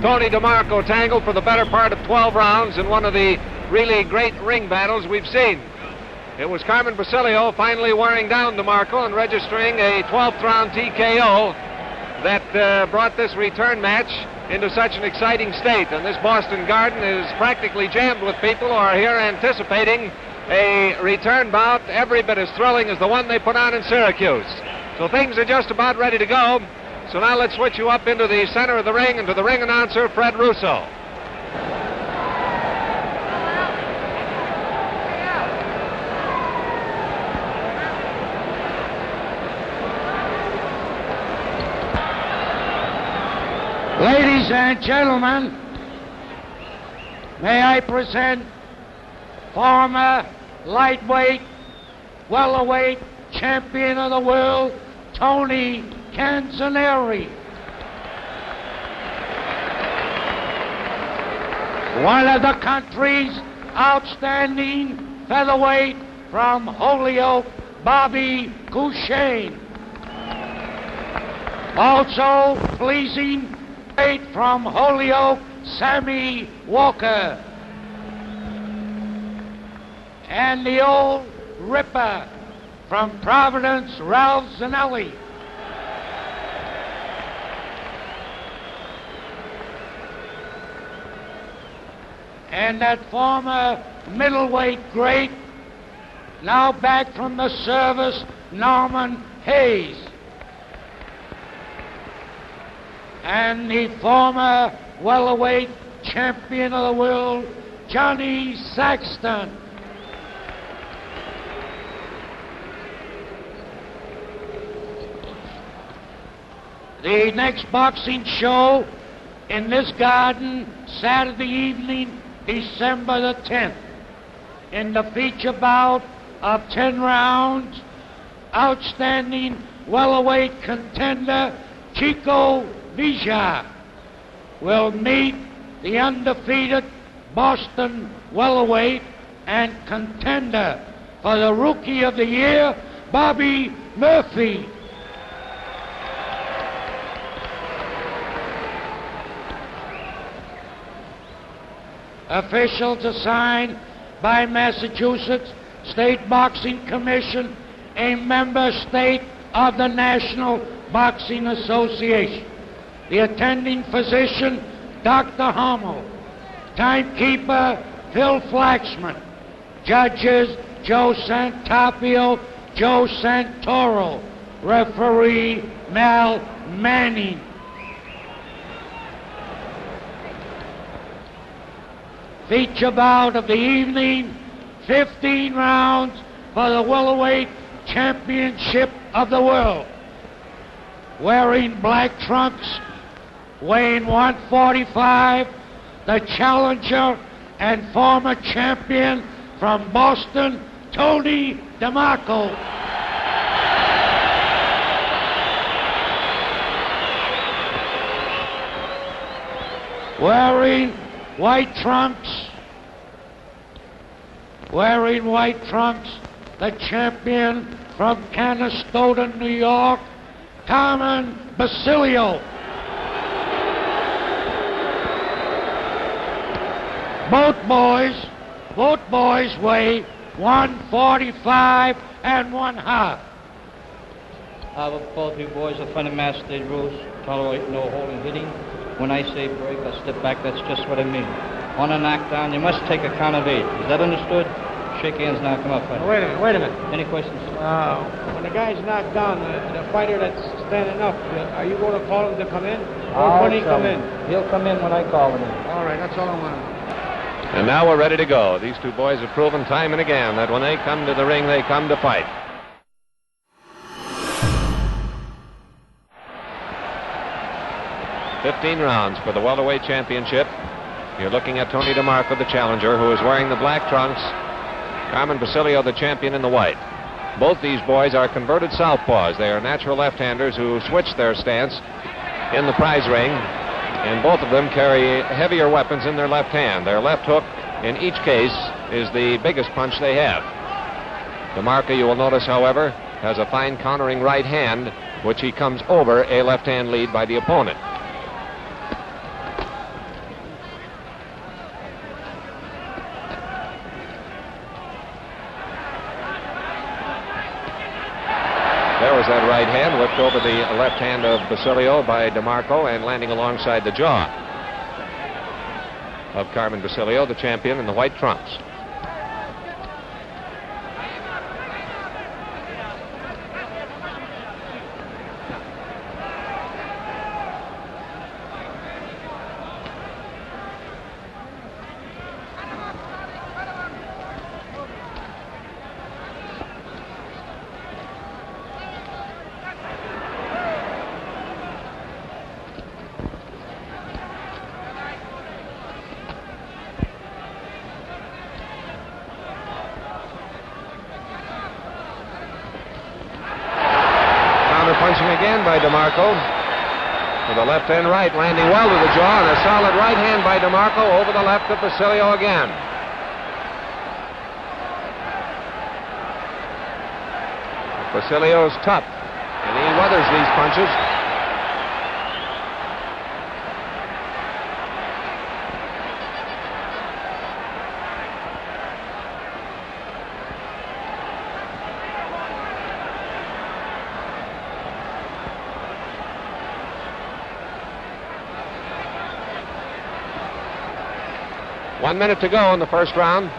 Tony DeMarco tangled for the better part of 12 rounds in one of the really great ring battles we've seen. It was Carmen Basilio finally wearing down DeMarco and registering a 12th round TKO that brought this return match into such an exciting state. And this Boston Garden is practically jammed with people who are here anticipating a return bout every bit as thrilling as the one they put on in Syracuse. So things are just about ready to go. So now let's switch you up into the center of the ring and to the ring announcer, Fred Russo. Ladies and gentlemen, may I present former lightweight, welterweight champion of the world, Tony Canzoneri. One of the country's outstanding featherweight from Holyoke, Bobby Cushane. Also pleasing from Holyoke, Sammy Walker. And the old Ripper from Providence, Ralph Zanelli. And that former middleweight great, now back from the service, Norman Hayes. And the former welterweight champion of the world, Johnny Saxton. The next boxing show in this garden, Saturday evening, December the 10th, in the feature bout of 10 rounds, outstanding welterweight contender Chico Vija will meet the undefeated Boston welterweight and contender for the Rookie of the Year, Bobby Murphy. Officials assigned by Massachusetts State Boxing Commission, a member state of the National Boxing Association. The attending physician, Dr. Hummel. Timekeeper, Phil Flaxman. Judges, Joe Santapio, Joe Santoro. Referee, Mal Manning. Feature bout of the evening, 15 rounds for the welterweight championship of the world. Wearing black trunks, weighing 145, the challenger and former champion from Boston, Tony DeMarco. Wearing white trunks, the champion from Canastota, New York, Carmen Basilio. Both boys weigh 145 and 1/2. Both you boys are funny master state rules. Tolerate no holding, hitting. When I say break or step back, that's just what I mean. On a knockdown, you must take a count of 8. Is that understood? Shake hands now. Come up, fighter. Wait a minute. Any questions? When the guy's knocked down, the fighter that's standing up, are you going to call him to come in? Or when he come in? He'll come in when I call him in. All right, that's all I want. And now we're ready to go. These two boys have proven time and again that when they come to the ring, they come to fight. "15 rounds for the welterweight championship. You're looking at Tony DeMarco, the challenger, who is wearing the black trunks. Carmen Basilio, the champion, in the white. Both these boys are converted southpaws. They are natural left-handers who switch their stance in the prize ring, and both of them carry heavier weapons in their left hand. Their left hook, in each case, is the biggest punch they have. DeMarco, you will notice, however, has a fine countering right hand, which he comes over a left-hand lead by the opponent. There was that right hand whipped over the left hand of Basilio by DeMarco and landing alongside the jaw of Carmen Basilio, the champion in the white trunks. Punching again by DeMarco with a left and right, landing well to the jaw, and a solid right hand by DeMarco over the left of Basilio again. Basilio's tough, and he weathers these punches. One minute to go in the first round.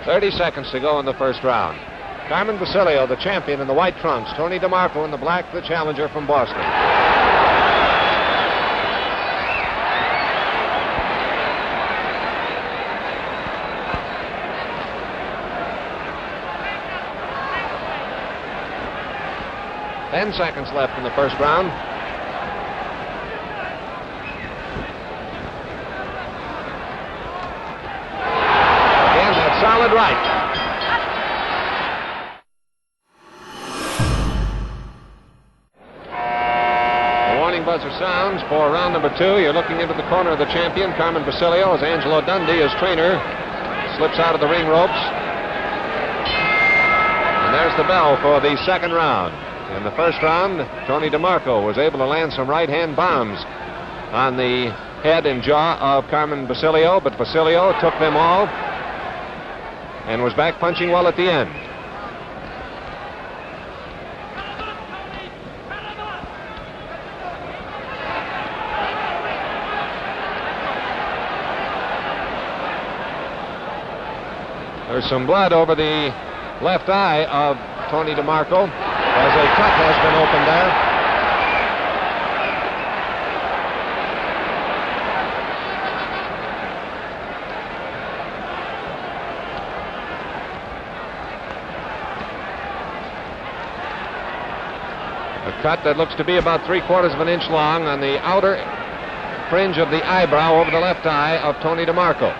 .30 seconds to go in the first round. Carmen Basilio, the champion in the white trunks. Tony DeMarco in the black, the challenger from Boston. Ten seconds left in the first round. Solid right. The warning buzzer sounds for round number 2. You're looking into the corner of the champion, Carmen Basilio, as Angelo Dundee, his trainer, slips out of the ring ropes. And there's the bell for the second round. In the first round, Tony DeMarco was able to land some right-hand bombs on the head and jaw of Carmen Basilio, but Basilio took them all and was back punching well at the end. There's some blood over the left eye of Tony DeMarco as a cut has been opened there. Cut that looks to be about 3/4 of an inch long on the outer fringe of the eyebrow over the left eye of Tony DeMarco.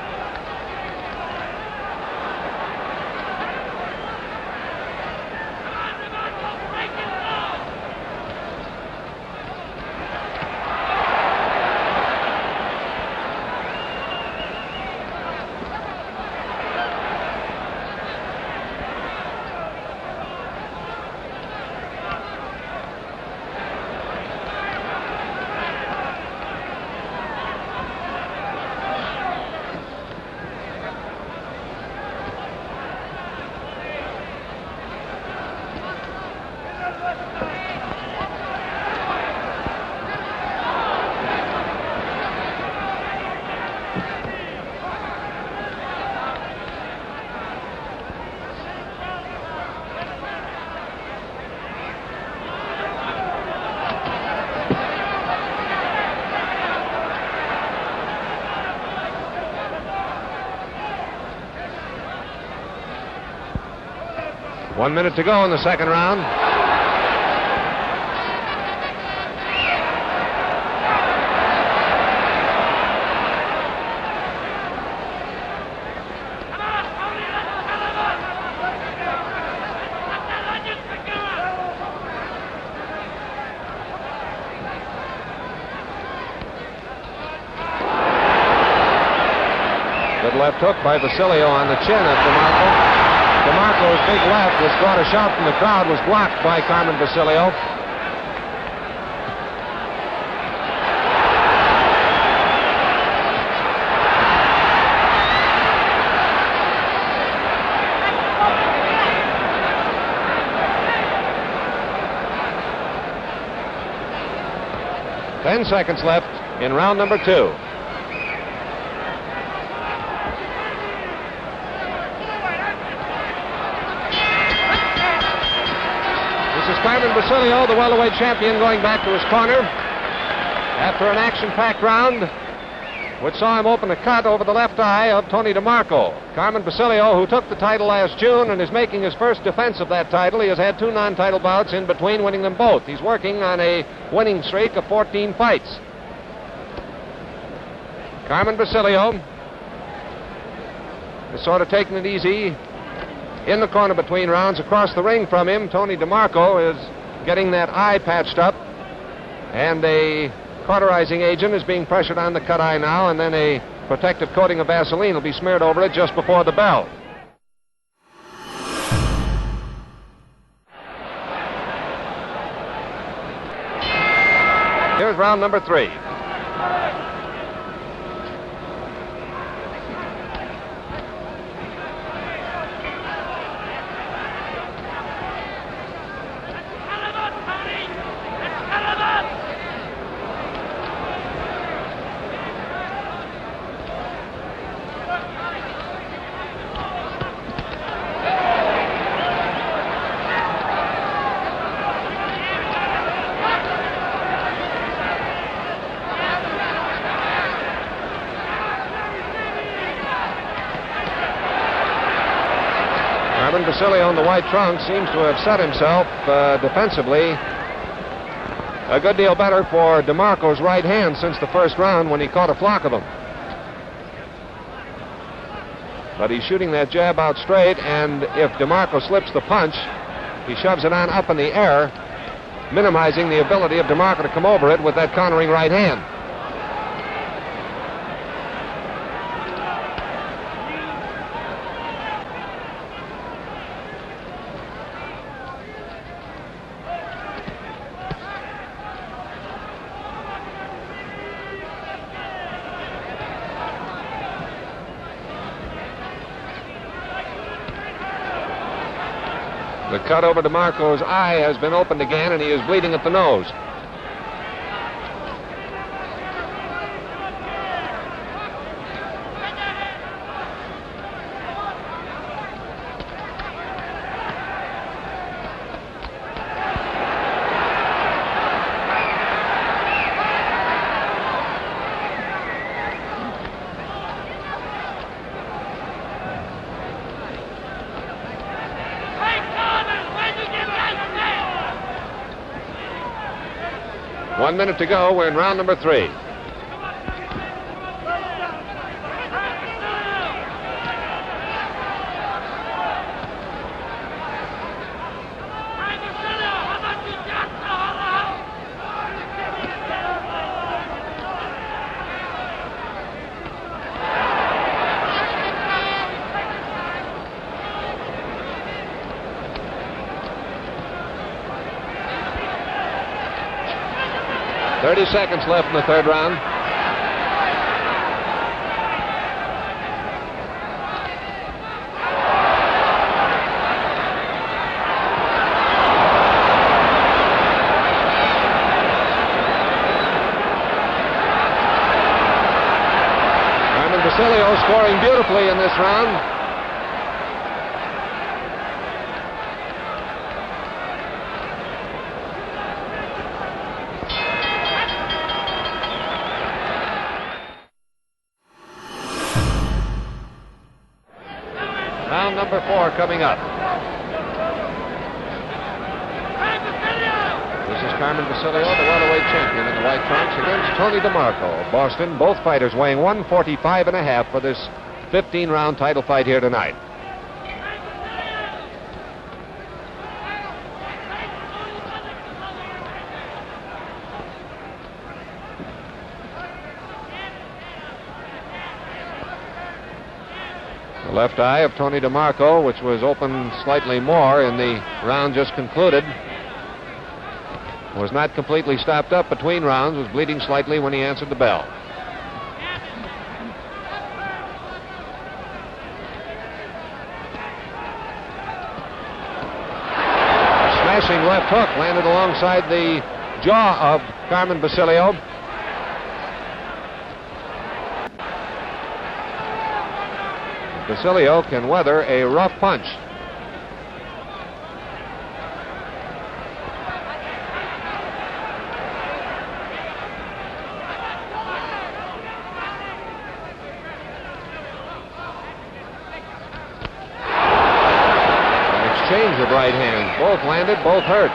One minute to go in the second round. left hook by Basilio on the chin of DeMarco. DeMarco's big left was caught a shot from the crowd, was blocked by Carmen Basilio. Ten seconds left in round number 2. This is Carmen Basilio, the welterweight champion, going back to his corner after an action-packed round which saw him open a cut over the left eye of Tony DeMarco. Carmen Basilio, who took the title last June and is making his first defense of that title. He has had 2 non-title bouts in between, winning them both. He's working on a winning streak of 14 fights. Carmen Basilio is sort of taking it easy in the corner between rounds. Across the ring from him, Tony DeMarco is getting that eye patched up, and a cauterizing agent is being pressured on the cut eye now, and then a protective coating of Vaseline will be smeared over it just before the bell. Here's round number 3. Basilio in the white trunks seems to have set himself defensively a good deal better for DeMarco's right hand since the first round when he caught a flock of them. But he's shooting that jab out straight, and if DeMarco slips the punch, he shoves it on up in the air, minimizing the ability of DeMarco to come over it with that countering right hand. The cut over DeMarco's eye has been opened again, and he is bleeding at the nose. One minute to go. We're in round number 3. Seconds left in the third round. Carmen Basilio scoring beautifully in this round. Number 4 coming up. This is Carmen Basilio, the welterweight champion in the white trunks, against Tony DeMarco of Boston. Both fighters weighing 145.5 for this 15-round title fight here tonight. left eye of Tony DeMarco, which was open slightly more in the round just concluded, was not completely stopped up between rounds, was bleeding slightly when he answered the bell. Smashing left hook landed alongside the jaw of Carmen Basilio. Basilio can weather a rough punch. An exchange of right hands. Both landed, both hurt.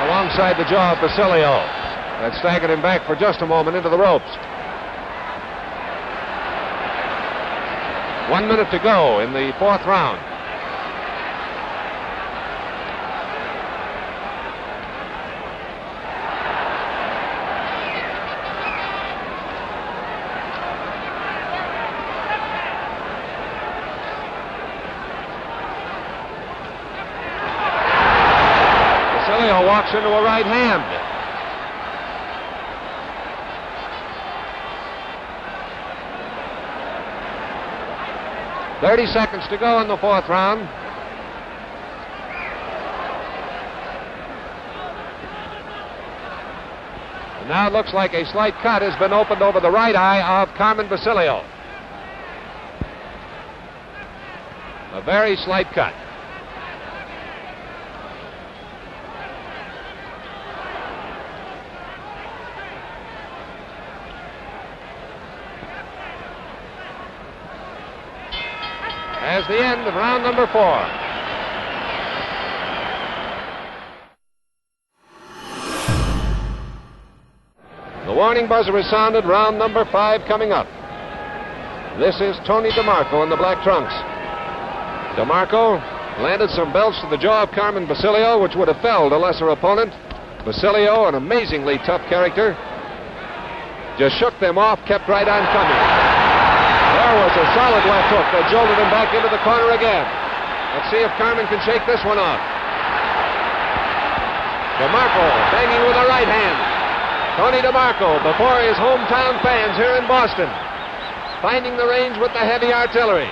Alongside the jaw of Basilio. That staggered him back for just a moment into the ropes. 1 minute to go in the fourth round. Walks into a right hand. "30 seconds to go in the fourth round. And now it looks like a slight cut has been opened over the right eye of Carmen Basilio. A very slight cut. As the end of round number 4. The warning buzzer is sounded. Round number 5 coming up. This is Tony DeMarco in the black trunks. DeMarco landed some belts to the jaw of Carmen Basilio, which would have felled a lesser opponent. Basilio, an amazingly tough character, just shook them off, kept right on coming. There was a solid left hook that jolted him back into the corner again. Let's see if Carmen can shake this one off. DeMarco banging with a right hand. Tony DeMarco before his hometown fans here in Boston, finding the range with the heavy artillery.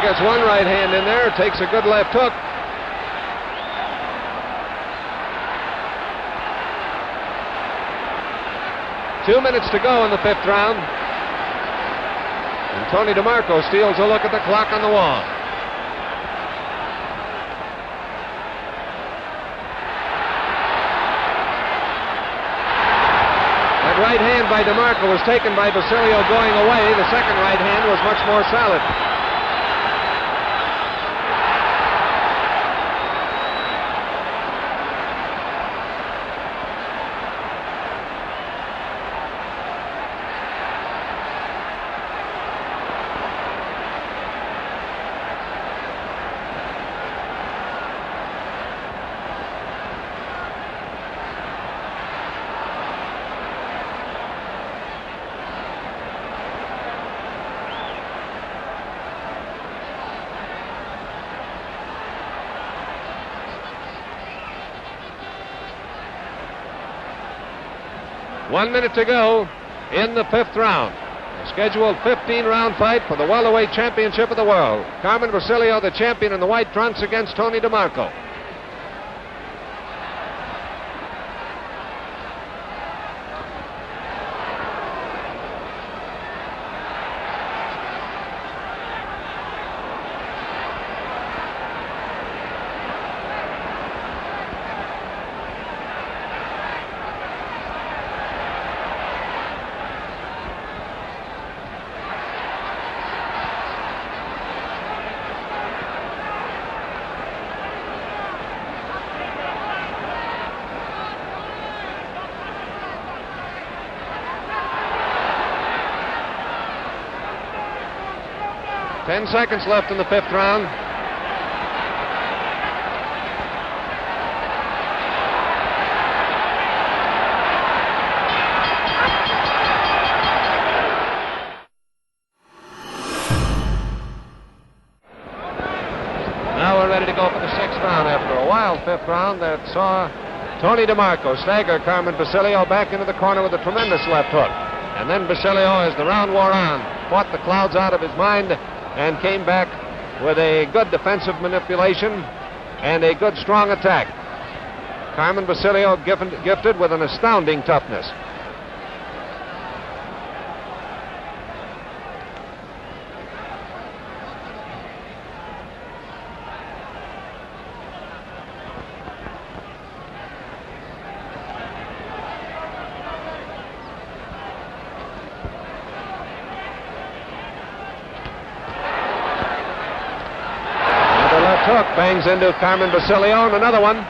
Gets one right hand in there, takes a good left hook. Two minutes to go in the fifth round. And Tony DeMarco steals a look at the clock on the wall. That right hand by DeMarco was taken by Basilio going away. The second right hand was much more solid. One minute to go in the fifth round. A scheduled 15-round fight for the welterweight championship of the world. Carmen Basilio, the champion in the white trunks, against Tony DeMarco. Ten seconds left in the fifth round. Now we're ready to go for the sixth round after a wild fifth round that saw Tony DeMarco stagger Carmen Basilio back into the corner with a tremendous left hook. And then Basilio, as the round wore on, fought the clouds out of his mind and came back with a good defensive manipulation and a good strong attack. Carmen Basilio gifted with an astounding toughness. Hook bangs into Carmen Basilio, and another one.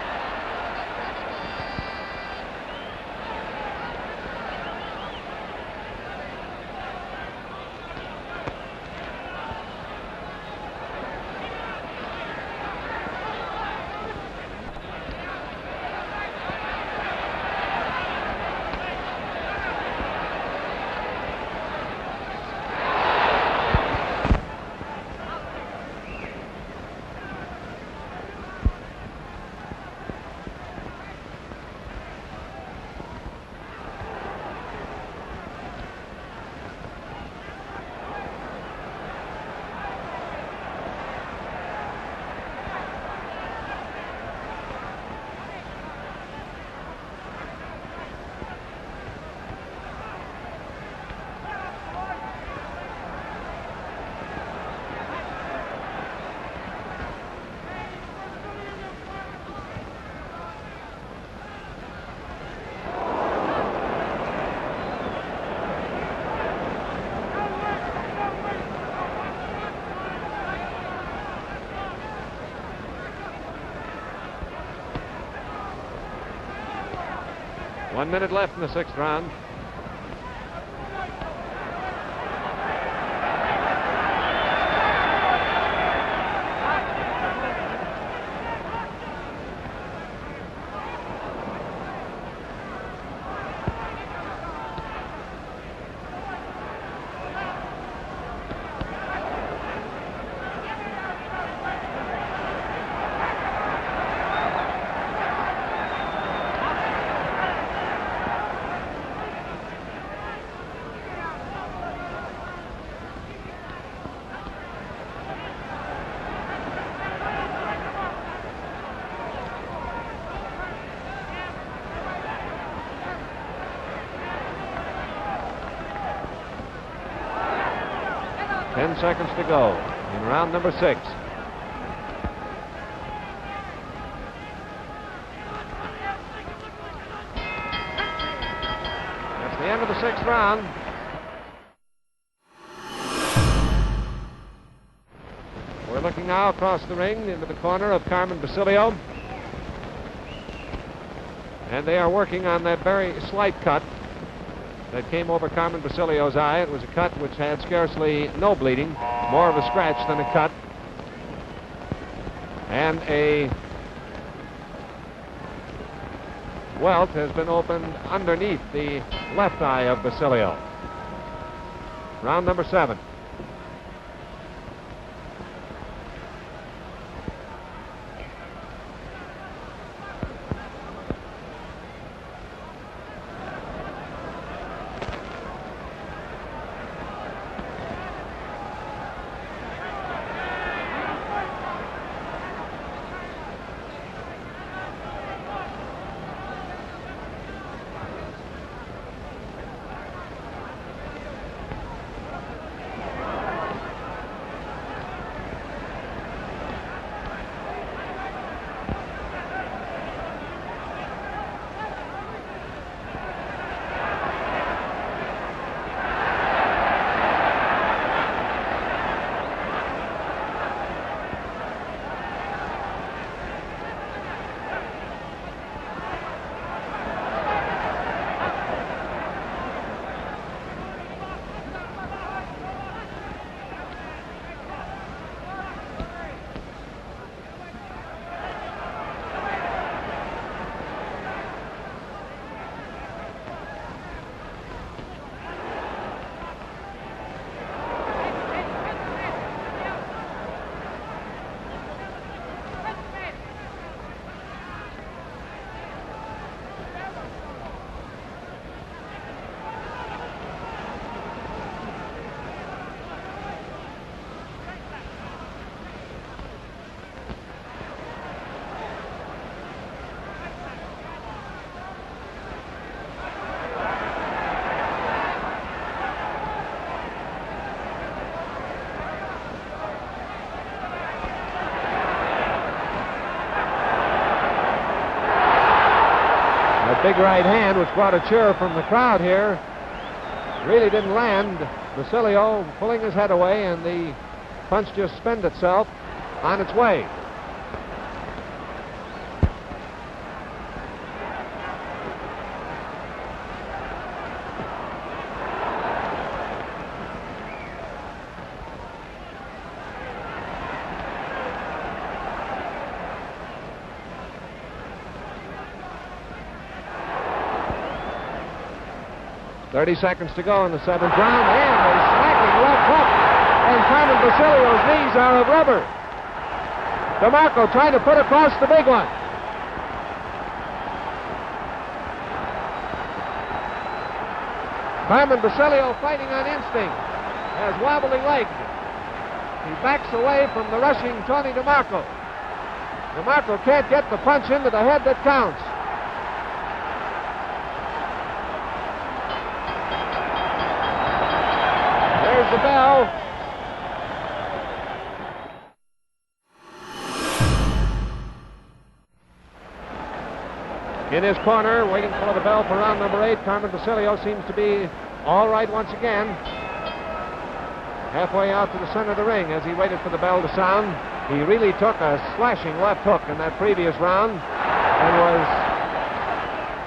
One minute left in the sixth round. Ten seconds to go in round number 6. That's the end of the sixth round. We're looking now across the ring into the corner of Carmen Basilio. And they are working on that very slight cut that came over Carmen Basilio's eye. It was a cut which had scarcely no bleeding, more of a scratch than a cut. And a welt has been opened underneath the left eye of Basilio. Round number 7. right hand, which brought a cheer from the crowd here. Really didn't land. Basilio pulling his head away, and the punch just spent itself on its way. .30 seconds to go in the 7th round, and a smacking left hook, and Carmen Basilio's knees are of rubber. DeMarco trying to put across the big one. Carmen Basilio fighting on instinct, has wobbly legs. He backs away from the rushing Tony DeMarco. DeMarco can't get the punch into the head that counts. The bell. In his corner, waiting for the bell for round number 8, Carmen Basilio seems to be all right once again. Halfway out to the center of the ring as he waited for the bell to sound. He really took a slashing left hook in that previous round and was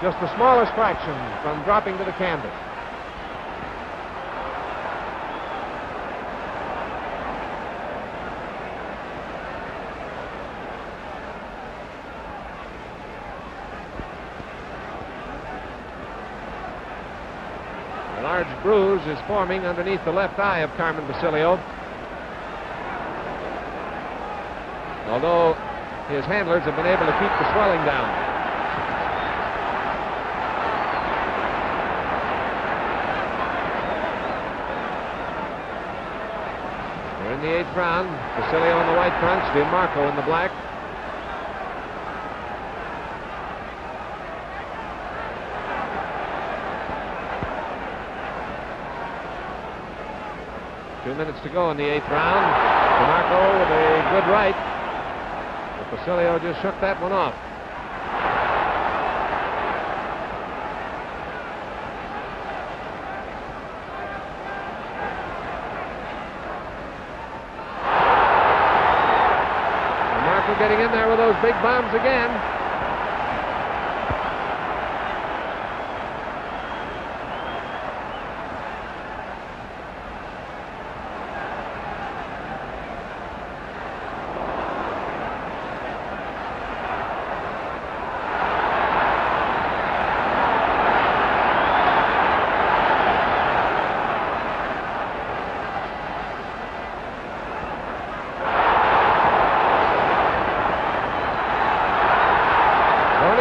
just the smallest fraction from dropping to the canvas. A large bruise is forming underneath the left eye of Carmen Basilio. Although his handlers have been able to keep the swelling down. We're in the 8th round. Basilio in the white punch, DeMarco in the black. Two minutes to go in the 8th round. DeMarco with a good right. But Basilio just shook that one off. DeMarco getting in there with those big bombs again.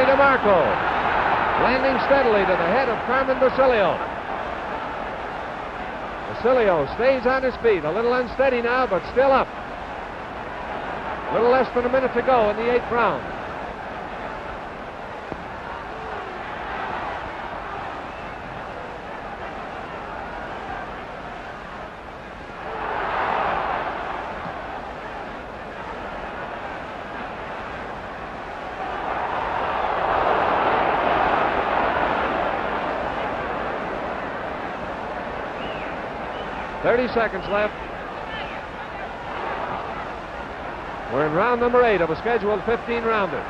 DeMarco landing steadily to the head of Carmen Basilio. Basilio stays on his feet, a little unsteady now, but still up. A little less than a minute to go in the 8th round. .30 seconds left. We're in round number 8 of a scheduled 15-rounder.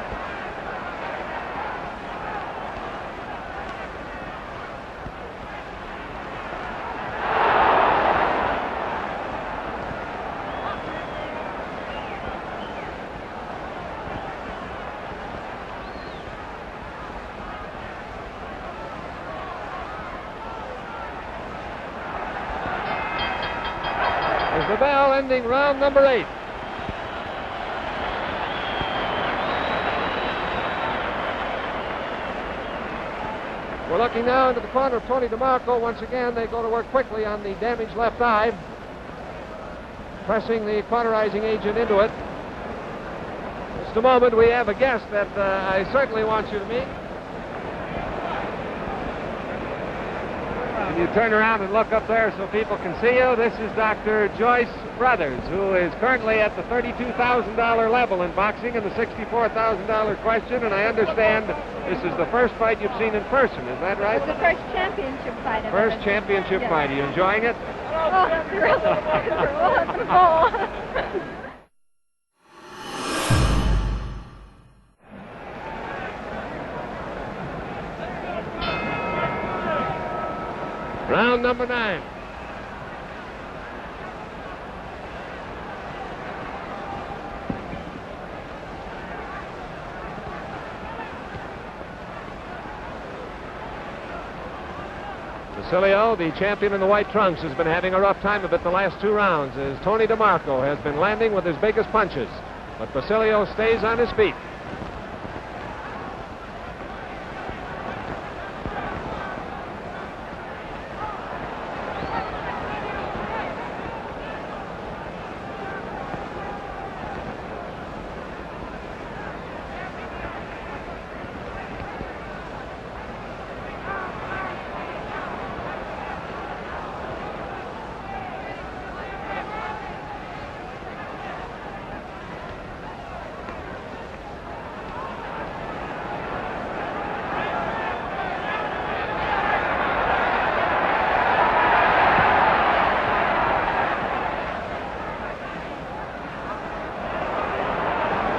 The bell ending round number 8. We're looking now into the corner of Tony DeMarco. Once again, they go to work quickly on the damaged left eye, pressing the cauterizing agent into it. Just a moment, we have a guest that I certainly want you to meet. Can you turn around and look up there so people can see you? This is Dr. Joyce Brothers, who is currently at the $32,000 level in boxing and the $64,000 question, and I understand this is the first fight you've seen in person. Is that right? It's the first championship fight. First championship fight. Are you enjoying it? Oh, thrilled. Round number 9. Basilio, the champion in the white trunks, has been having a rough time of it the last 2 rounds as Tony DeMarco has been landing with his biggest punches. But Basilio stays on his feet.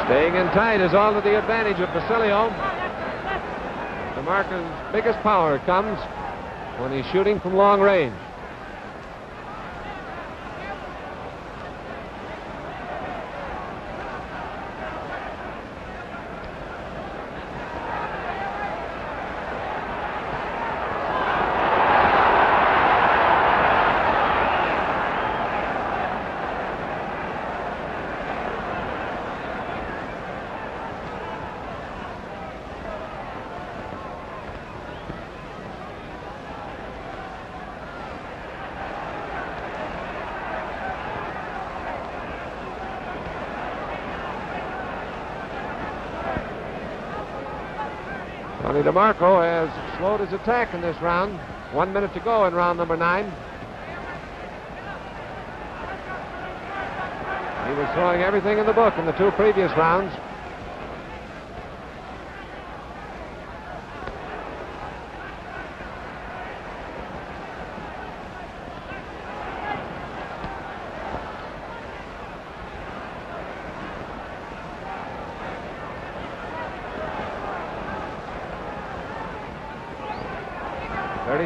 Staying in tight is all to the advantage of Basilio. DeMarco's biggest power comes when he's shooting from long range. Tony DeMarco has slowed his attack in this round. 1 minute to go in round number 9. He was throwing everything in the book in the 2 previous rounds.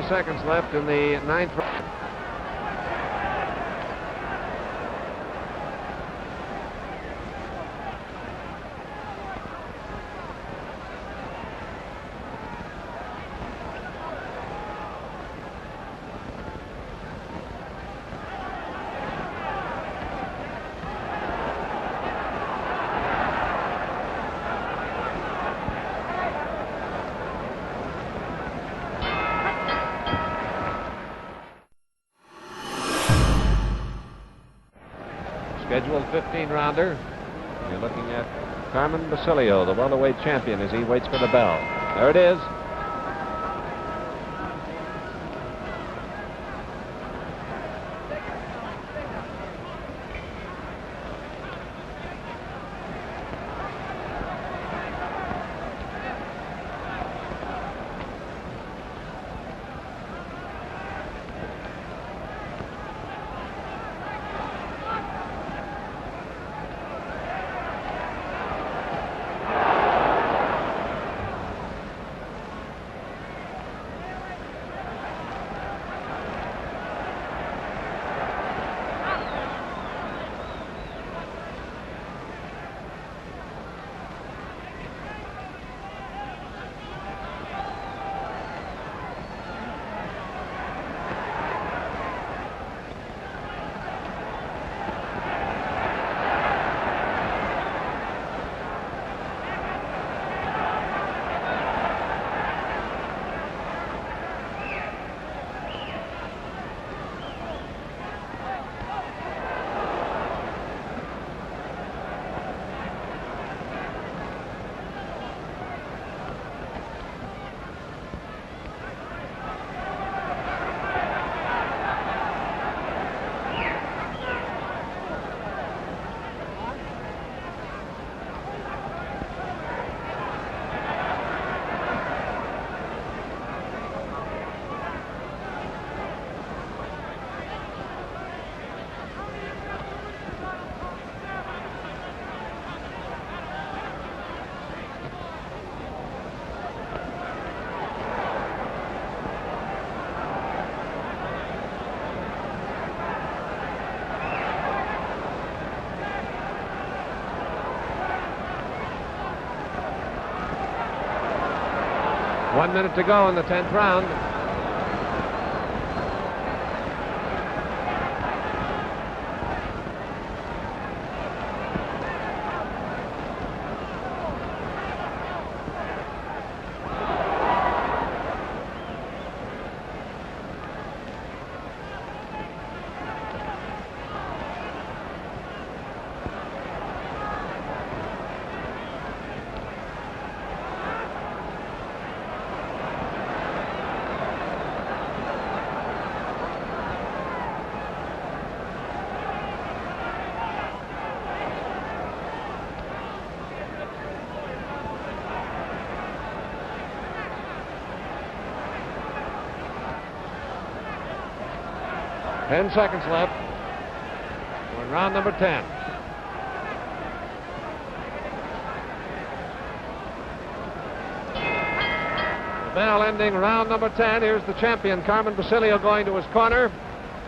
Seconds left in the 9th round. Scheduled 15-rounder. You're looking at Carmen Basilio, the welterweight champion, as he waits for the bell. There it is. 1 minute to go in the 10th round. Ten seconds left. We're in round number 10. The bell ending round number 10. Here's the champion, Carmen Basilio, going to his corner.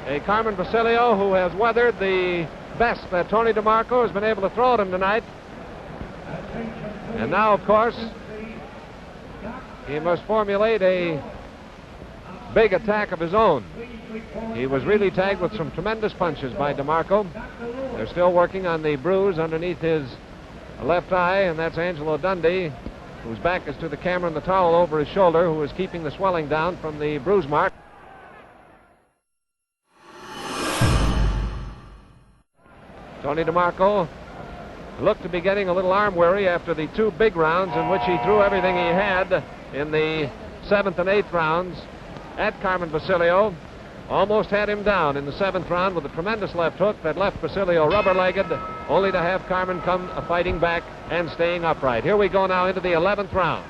A Carmen Basilio who has weathered the best that Tony DeMarco has been able to throw at him tonight. And now, of course, he must formulate a big attack of his own. He was really tagged with some tremendous punches by DeMarco. They're still working on the bruise underneath his left eye, and that's Angelo Dundee, whose back is to the camera and the towel over his shoulder, who is keeping the swelling down from the bruise mark. Tony DeMarco looked to be getting a little arm weary after the 2 big rounds in which he threw everything he had in the 7th and 8th rounds at Carmen Basilio. Almost had him down in the 7th round with a tremendous left hook that left Basilio rubber-legged, only to have Carmen come fighting back and staying upright. Here we go now into the 11th round.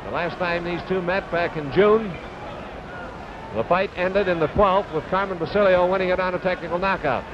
The last time these two met back in June, the fight ended in the 12th with Carmen Basilio winning it on a technical knockout.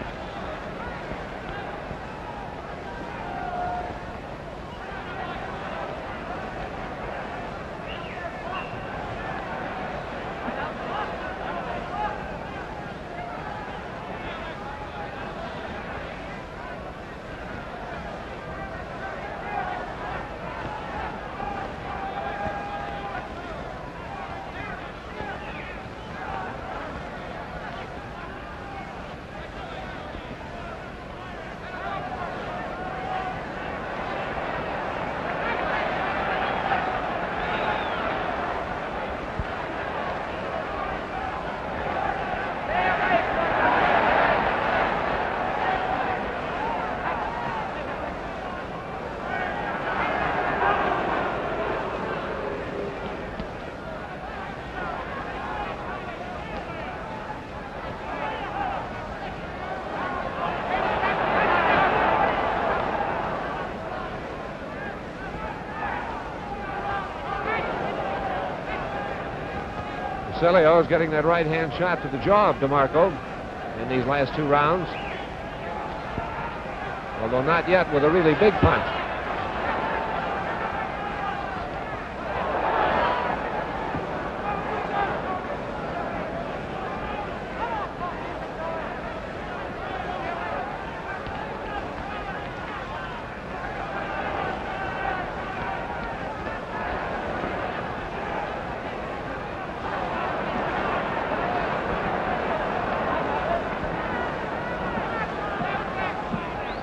Basilio is getting that right-hand shot to the jaw of DeMarco in these last 2 rounds, although not yet with a really big punch.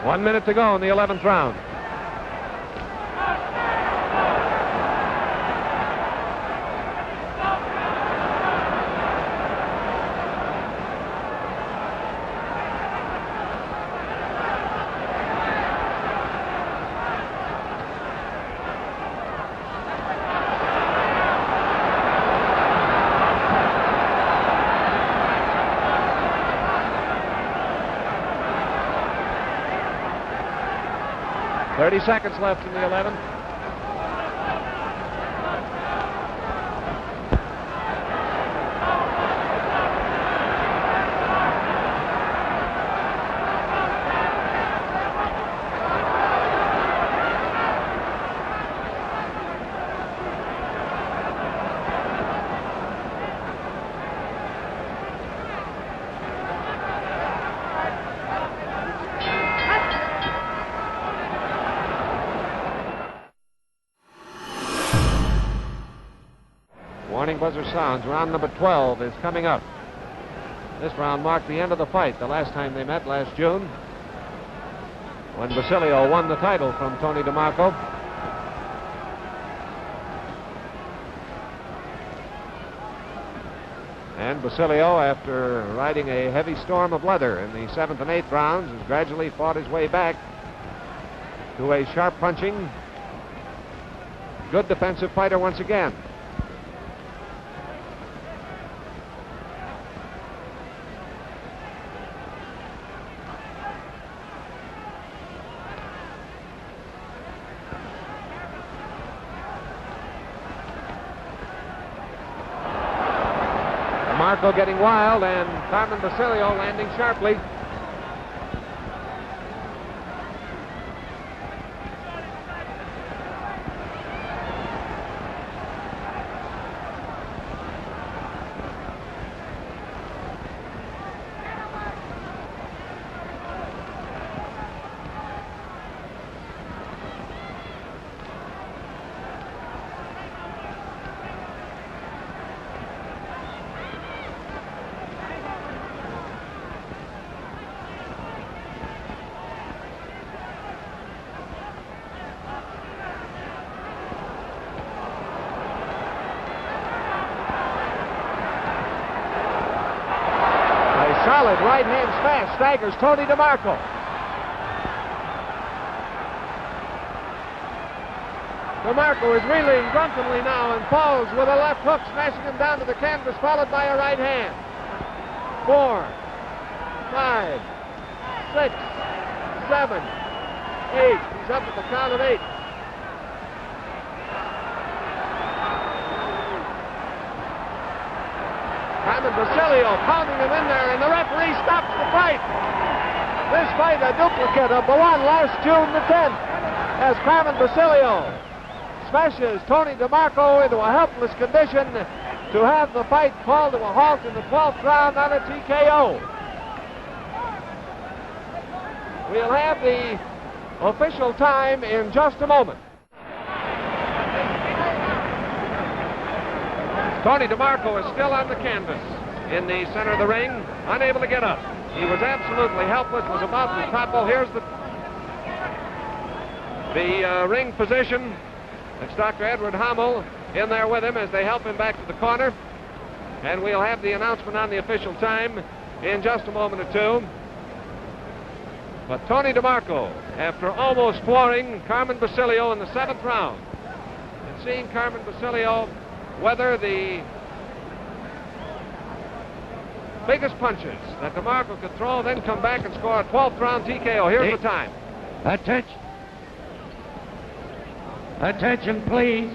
One minute to go in the 11th round. Thirty seconds left in the 11th. buzzer sounds. Round number 12 is coming up. This round marked the end of the fight the last time they met last June, when Basilio won the title from Tony DeMarco. And Basilio, after riding a heavy storm of leather in the 7th and 8th rounds, has gradually fought his way back to a sharp punching, good defensive fighter once again. DeMarco getting wild, and Carmen Basilio landing sharply. Solid right hand smash staggers Tony DeMarco. DeMarco is reeling drunkenly now and falls with a left hook, smashing him down to the canvas, followed by a right hand. 4, 5, 6, 7, 8. He's up at the count of 8. Carmen Basilio pounding him in there, and the referee stops the fight. This fight a duplicate of the one last June the 10th, as Carmen Basilio smashes Tony DeMarco into a helpless condition to have the fight called to a halt in the 12th round on a TKO. We'll have the official time in just a moment. Tony DeMarco is still on the canvas in the center of the ring, unable to get up. He was absolutely helpless, was about to topple. Here's the ring position. It's Dr. Edward Hommel in there with him as they help him back to the corner. And we'll have the announcement on the official time in just a moment or two. But Tony DeMarco, after almost flooring Carmen Basilio in the 7th round, and seeing Carmen Basilio weather the biggest punches that DeMarco could throw, then come back and score a 12th round TKO. Here's the time. Attention. Attention, please.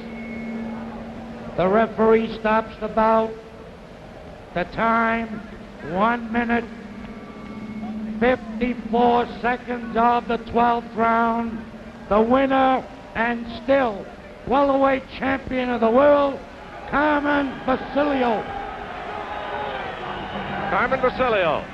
The referee stops the bout. The time, 1 minute, 54 seconds of the 12th round. The winner and still welterweight champion of the world, Carmen Basilio. Carmen Basilio